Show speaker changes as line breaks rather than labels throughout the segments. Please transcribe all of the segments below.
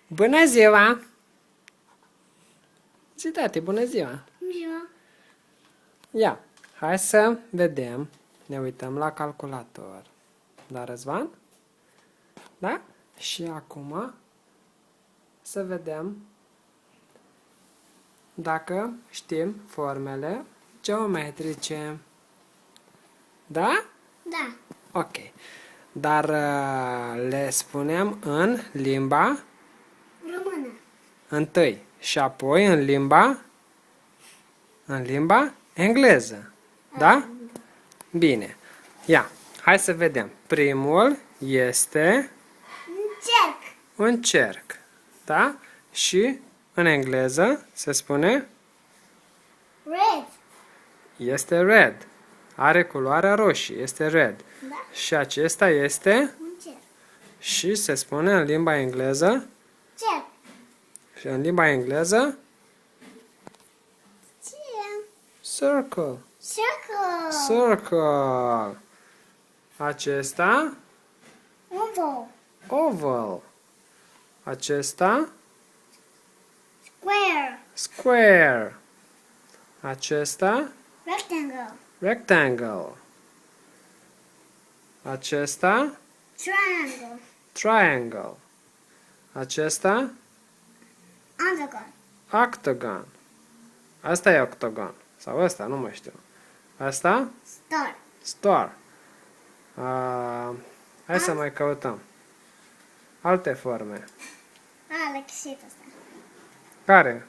Bună ziua! Zi, tati, bună ziua!
Ziua.
Ia, hai să vedem. Ne uităm la calculator. Da, Răzvan? Da? Și acum să vedem dacă știm formele geometrice. Da?
Da.
Ok. Dar le spunem în limba
Română.
întâi și apoi în limba engleză. Da? Bine. Ia, hai să vedem. Primul este
Încerc.
un cerc. Da? Și în engleză se spune
Red.
este red. Are culoarea roșie, este red.
Da.
Și acesta este
Încerc.
și se spune în limba engleză
Cerc.
și în limba engleză
Ce?
circle.
Circle.
Circle. Acesta
Oval.
oval. Acesta
Square.
square. Acesta
Rectangle.
rectangle. Acesta
Triangle.
triangle. Acesta
Octagon.
octagon. Asta e octagon. Sau ăsta, nu mai știu. Asta
Star.
star. Hai să mai căutăm. Alte forme.
L-a găsit asta.
Care?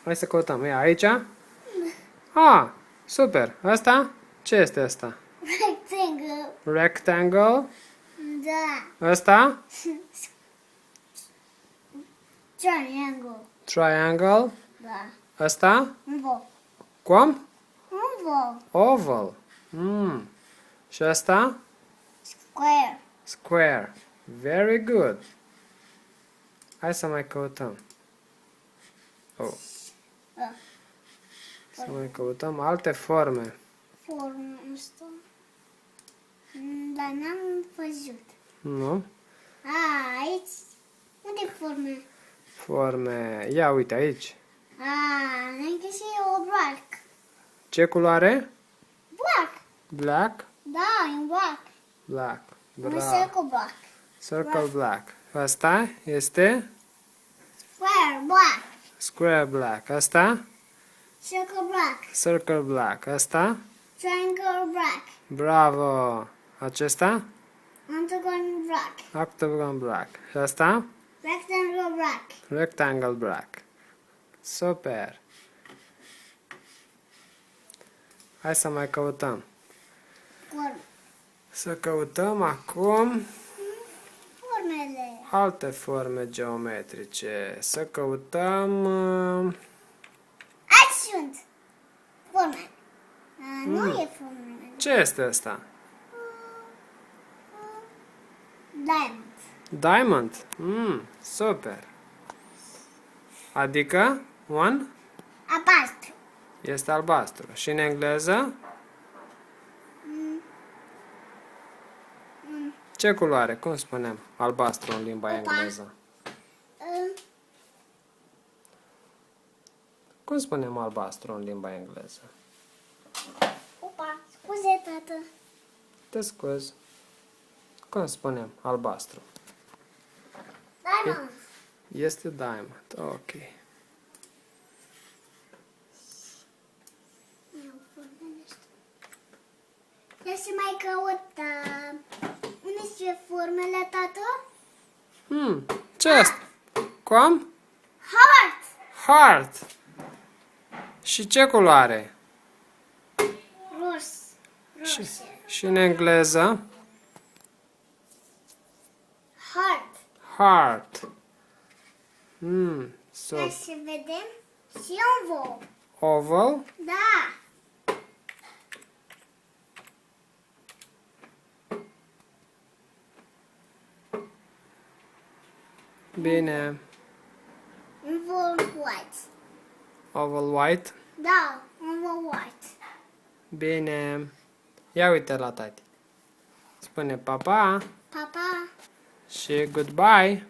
Hai să căutăm. Ia aici. Super. Asta? Ce este asta?
Rectangle.
Rectangle.
Da.
Asta?
Triangle.
Triangle.
Da.
Asta?
Oval.
Cum?
Oval.
Oval. Și asta?
Square.
Square. Very good. Hai să mai căutăm.
Da.
Să mai căutăm alte forme.
Formă asta. Dar n-am văzut.
Nu?
Aici. Unde forme?
Forme. Ia uite aici.
N-am găsit o black.
Ce culoare?
Black.
Black.
Da, e black.
Black.
Un
Bravo.
circle black.
Circle black. Asta este
Square black.
square black. Asta
Circle black.
circle black. Asta
Triangle black.
bravo. Acesta
Octagon black.
octagon black. Și asta
Rectangle black.
rectangle black. Super. Hai să mai căutăm.
Forme.
Să căutăm acum
Formele.
alte forme geometrice. Să căutăm
Aici sunt. Forme. Nu e forme.
ce este asta?
Diamond.
Diamond. Super. Adică un
Albastru.
este albastru. Și în engleză? Ce culoare? Cum spunem? Albastru în limba engleză. Cum spunem albastru în limba engleză?
Opa, scuze, tată.
Te scuz. Cum spunem albastru?
Diamond.
Este diamond. Ok.
Ia să mai căutăm. Unde sunt formele, tată?
Ce asta? Cum?
Heart.
Heart. Și ce culoare?
Ros.
Și, și în engleză?
Heart.
Heart.
Ia
So,
să vedem. Și oval.
oval.
Da.
Bine.
Oval white.
Oval white.
Da, oval white.
Bine. Ia uite la tati. Spune papa
Papa.
și goodbye.